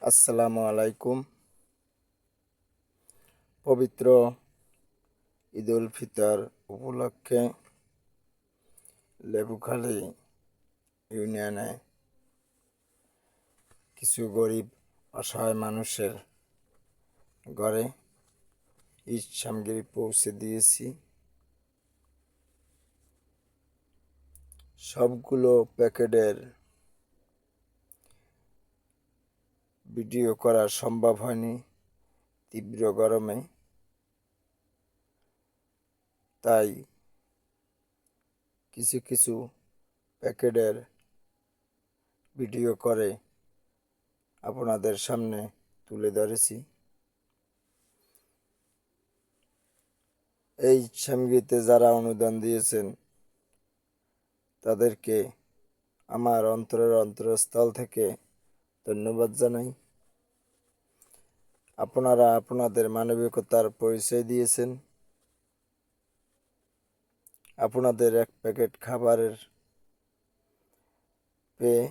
আসসালামু আলাইকুম। পবিত্র ঈদ উল ফিতর উপলক্ষে লেবুখালী ইউনিয়নে কিছু গরিব অসহায় মানুষের ঘরে ঈদ সামগ্রী পৌঁছে দিয়েছি। সবগুলো প্যাকেটের ভিডিও করা সম্ভব হয়নি তীব্র গরমে, তাই কিছু কিছু প্যাকেটের ভিডিও করে আপনাদের সামনে তুলে ধরেছি। এই সামগ্রীতে যারা অনুদান দিয়েছেন তাদেরকে আমার অন্তরের অন্তরস্থল থেকে ধন্যবাদ জানাই। আপনারা আপনাদের মানবিকতার পরিচয় দিয়েছেন। আপনাদের এক প্যাকেট খাবারের পেয়ে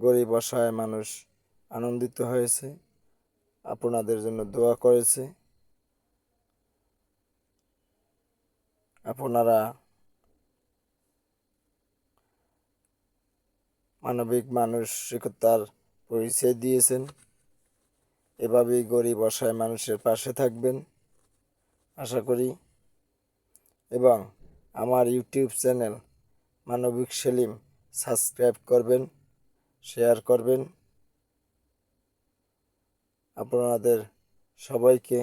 গরিব অসহায় মানুষ আনন্দিত হয়েছে, আপনাদের জন্য দোয়া করেছে। আপনারা মানবিক মানসিকতার পরিচয় দিয়েছেন। এভাবেই গরিব অসহায় মানুষের পাশে থাকবেন আশা করি, এবং আমার ইউটিউব চ্যানেল মানবিক সেলিম সাবস্ক্রাইব করবেন, শেয়ার করবেন। আপনাদের সবাইকে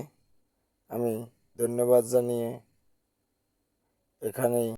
আমি ধন্যবাদ জানিয়ে এখানেই